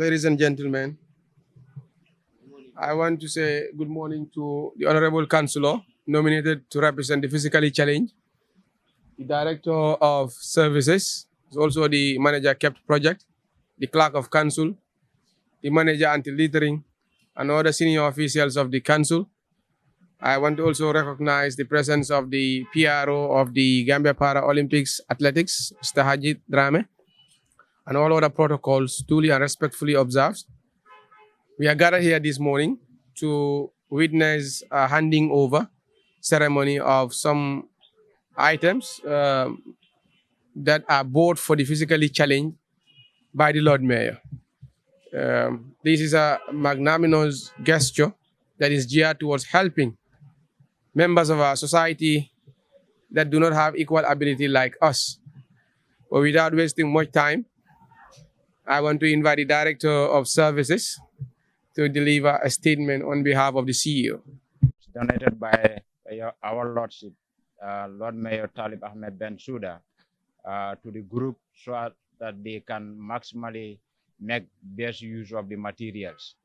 ladies and gentlemen. I want to say good morning to the Honorable Councillor nominated to represent the physically challenged, the Director of Services, is also the Manager Kept Project, the Clerk of Council, the Manager Anti-Littering, and other senior officials of the Council. I want to also recognize the presence of the PRO of the Gambia Para-Olympics Athletics, Mr. Hajit Drame, and all other protocols duly and respectfully observed. We are gathered here this morning to witness a handing over ceremony of some items that are bought for the physically challenged by the Lord Mayor. This is a magnanimous gesture that is geared towards helping members of our society that do not have equal ability like us. But without wasting much time, I want to invite the Director of Services to deliver a statement on behalf of the CEO. Donated by our Lordship, Lord Mayor Talib Ahmed Bensouda, to the group so that they can maximally make best use of the materials.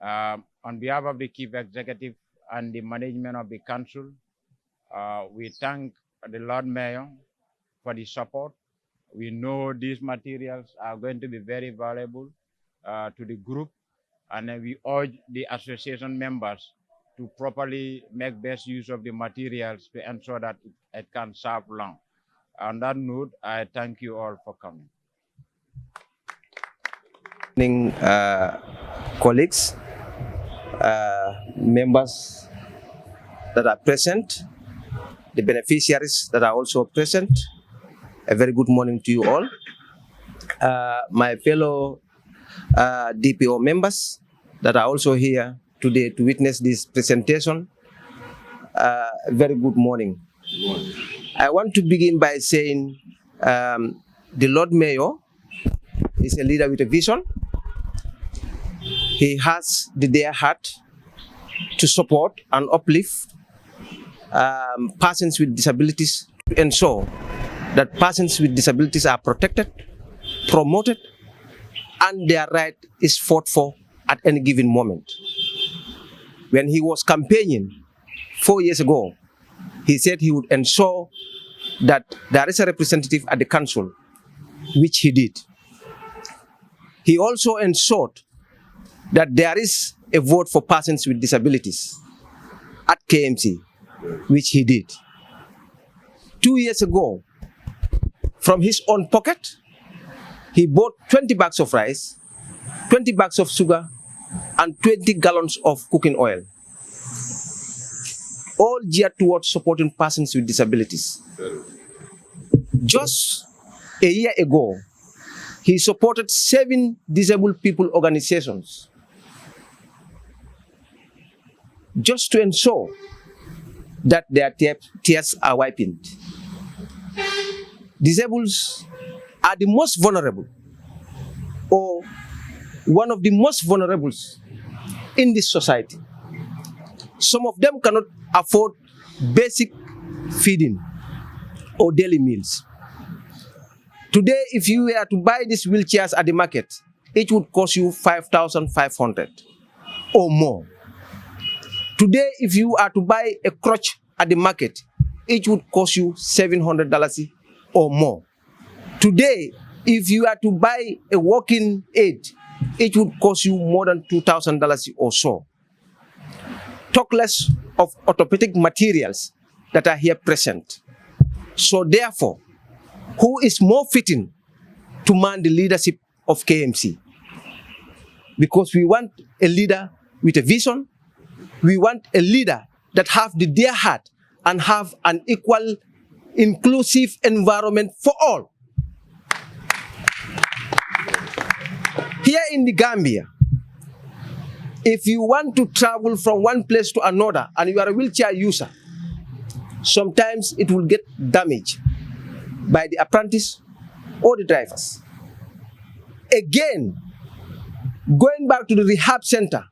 On behalf of the Chief Executive and the management of the Council, we thank the Lord Mayor for the support. We know these materials are going to be very valuable to the group, and we urge the association members to properly make best use of the materials to ensure that it can serve long. On that note, I thank you all for coming. Evening, colleagues, members that are present, the beneficiaries that are also present. A very good morning to you all. My fellow DPO members that are also here today to witness this presentation, a very good morning. I want to begin by saying the Lord Mayor is a leader with a vision. He has the dear heart to support and uplift persons with disabilities to ensure that persons with disabilities are protected, promoted, and their right is fought for at any given moment. When he was campaigning 4 years ago, he said he would ensure that there is a representative at the council, which he did. He also ensured that there is a vote for persons with disabilities at KMC, which he did. 2 years ago, from his own pocket, he bought 20 bags of rice, 20 bags of sugar, and 20 gallons of cooking oil, all geared towards supporting persons with disabilities. Just a year ago, he supported 7 disabled people organizations just to ensure that their tears are wiping. Disabled are the most vulnerable, or one of the most vulnerable in this society. Some of them cannot afford basic feeding or daily meals. Today, if you were to buy these wheelchairs at the market, it would cost you 5,500 or more. Today, if you are to buy a crutch at the market, it would cost you $700 or more. Today, if you are to buy a walking aid, it would cost you more than $2,000 or so. Talk less of orthopedic materials that are here present. So therefore, who is more fitting to man the leadership of KMC? Because we want a leader with a vision. We want a leader that have the dear heart and have an equal, inclusive environment for all. Here in the Gambia, if you want to travel from one place to another and you are a wheelchair user, sometimes it will get damaged by the apprentice or the drivers. Again, going back to the rehab center,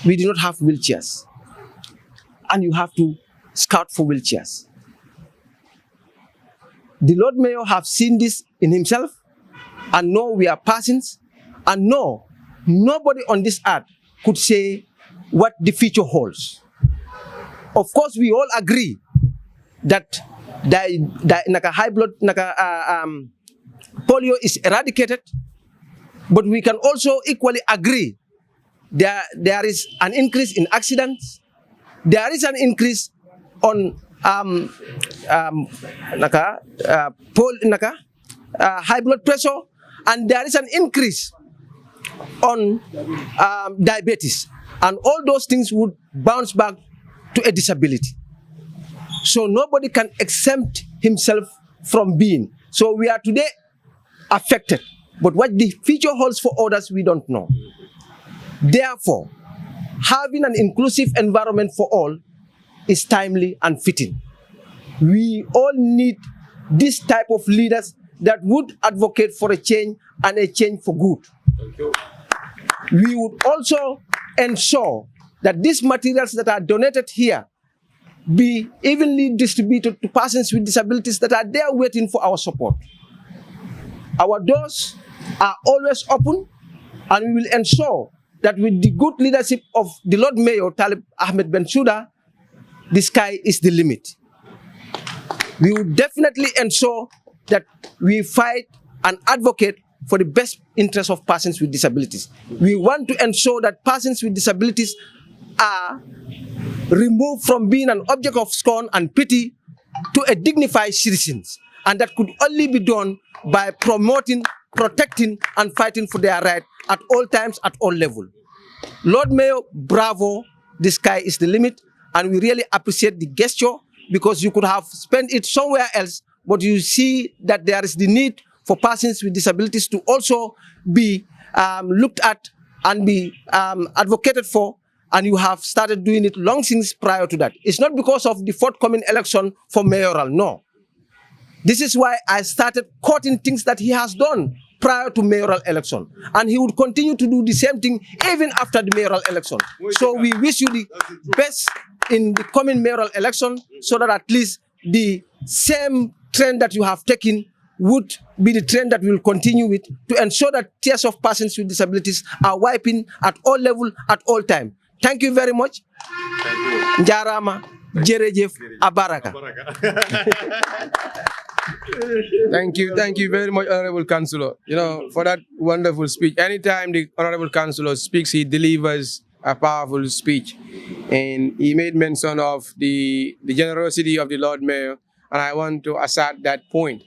we do not have wheelchairs, and you have to scout for wheelchairs. The Lord Mayor have seen this in himself and know we are persons And no, nobody on this earth could say what the future holds. Of course, we all agree that high blood polio is eradicated, but we can also equally agree there is an increase in accidents, there is an increase on high blood pressure, and there is an increase on diabetes, and all those things would bounce back to a disability. So nobody can exempt himself from being. So we are today affected, but what the future holds for others, we don't know. Therefore, having an inclusive environment for all is timely and fitting. We all need this type of leaders that would advocate for a change and a change for good. Thank you. We would also ensure that these materials that are donated here be evenly distributed to persons with disabilities that are there waiting for our support. Our doors are always open, and we will ensure that with the good leadership of the Lord Mayor Talib Ahmed Bensouda, the sky is the limit. We will definitely ensure that we fight and advocate for the best interests of persons with disabilities. We want to ensure that persons with disabilities are removed from being an object of scorn and pity to a dignified citizens. And that could only be done by promoting, protecting, and fighting for their right at all times, at all levels. Lord Mayor, bravo, the sky is the limit, and we really appreciate the gesture, because you could have spent it somewhere else, but you see that there is the need for persons with disabilities to also be looked at and be advocated for, and you have started doing it long since prior to that. It's not because of the forthcoming election for mayoral, no. This is why I started quoting things that he has done prior to mayoral election, and he would continue to do the same thing even after the mayoral election. So we wish you the best in the coming mayoral election, so that at least the same trend that you have taken would be the trend that we will continue with, to ensure that tears of persons with disabilities are wiping at all levels, at all time. Thank you very much. Njarama, Jerejef, Abaraka. Thank you very much, Honorable Councillor, for that wonderful speech. Anytime the Honorable Councillor speaks, he delivers a powerful speech. And he made mention of the generosity of the Lord Mayor, and I want to assert that point.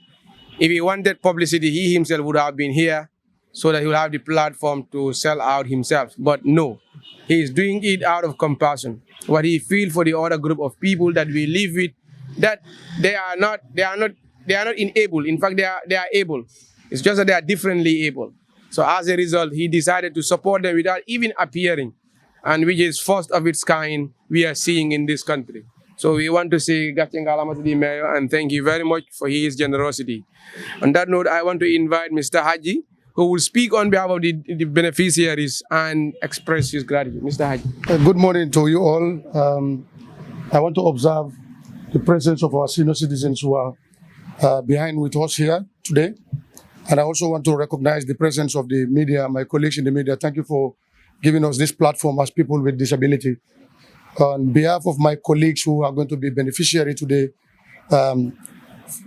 If he wanted publicity, he himself would have been here so that he would have the platform to sell out himself. But no, he is doing it out of compassion. What he feels for the other group of people that we live with, that they are not enabled. In fact, they are able. It's just that they are differently able. So as a result, he decided to support them without even appearing, and which is first of its kind we are seeing in this country. So we want to say Gatchengalama to the Mayor, and thank you very much for his generosity. On that note, I want to invite Mr. Haji, who will speak on behalf of the beneficiaries and express his gratitude. Mr. Haji. Good morning to you all. I want to observe the presence of our senior citizens who are behind with us here today. And I also want to recognize the presence of the media, my colleagues in the media. Thank you for giving us this platform as people with disability. On behalf of my colleagues who are going to be beneficiary today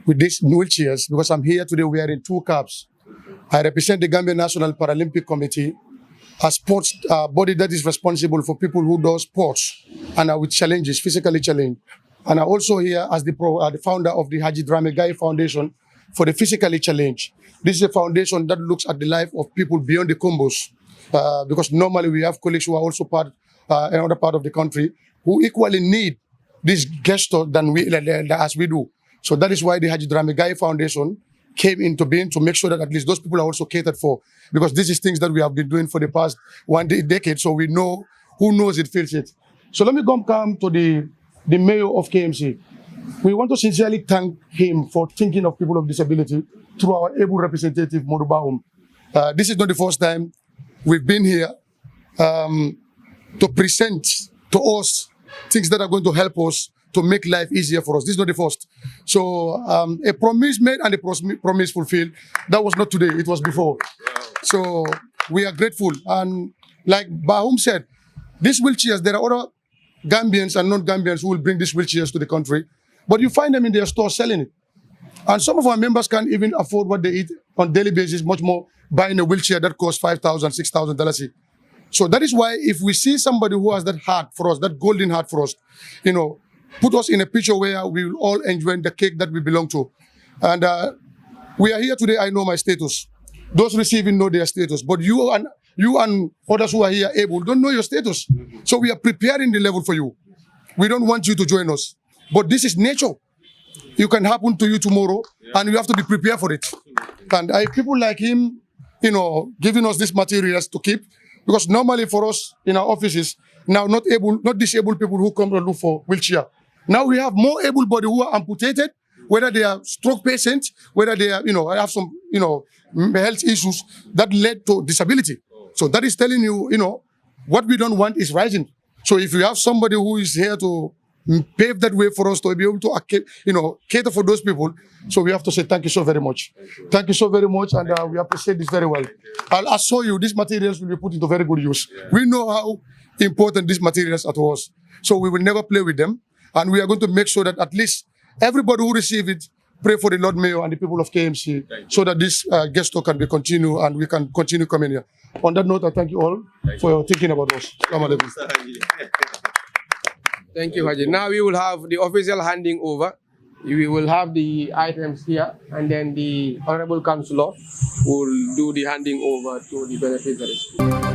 with these wheelchairs, because I'm here today wearing two caps. I represent the Gambia National Paralympic Committee, a sports body that is responsible for people who do sports and are with challenges, physically challenged. And I'm also here as the founder of the Haji Drame Gai Foundation for the physically challenged. This is a foundation that looks at the life of people beyond the combos, because normally we have colleagues who are also another part of the country who equally need this gesture as we do. So that is why the Haji Drame Gai Foundation came into being, to make sure that at least those people are also catered for, because this is things that we have been doing for the past decade, so we know who knows it, feels it. So let me come to the mayor of KMC. We want to sincerely thank him for thinking of people of disability through our able representative, Modu Bahum. This is not the first time we've been here to present to us things that are going to help us to make life easier for us. This is not the first. So a promise made and a promise fulfilled. That was not today, it was before. So we are grateful. And like Bahum said, these wheelchairs, there are other Gambians and non-Gambians who will bring these wheelchairs to the country, but you find them in their stores selling it. And some of our members can't even afford what they eat on daily basis, much more buying a wheelchair that costs $5,000, $6,000. So that is why if we see somebody who has that heart for us, that golden heart for us, put us in a picture where we will all enjoy the cake that we belong to. And we are here today, I know my status. Those receiving know their status, but you and others who are here able don't know your status. So we are preparing the level for you. We don't want you to join us, but this is nature. It can happen to you tomorrow, and you have to be prepared for it. And people like him, giving us these materials to keep, because normally for us in our offices, now not disabled people who come to look for wheelchair. Now we have more able-bodied who are amputated, whether they are stroke patients, whether they are, have some, health issues that led to disability. So that is telling you, what we don't want is rising. So if you have somebody who is here to pave that way for us to be able to, cater for those people, so we have to say thank you so very much. Thank you so very much, and we appreciate this very well. I'll assure you, these materials will be put into very good use. We know how important these materials are to us, so we will never play with them, and we are going to make sure that at least everybody who receive it, pray for the Lord Mayor and the people of KMC, so that this guest talk can be continued and we can continue coming here. On that note, I thank you all for thinking about us. Thank you, Haji. Now we will have the official handing over. We will have the items here, and then the Honorable Councillor will do the handing over to the beneficiaries.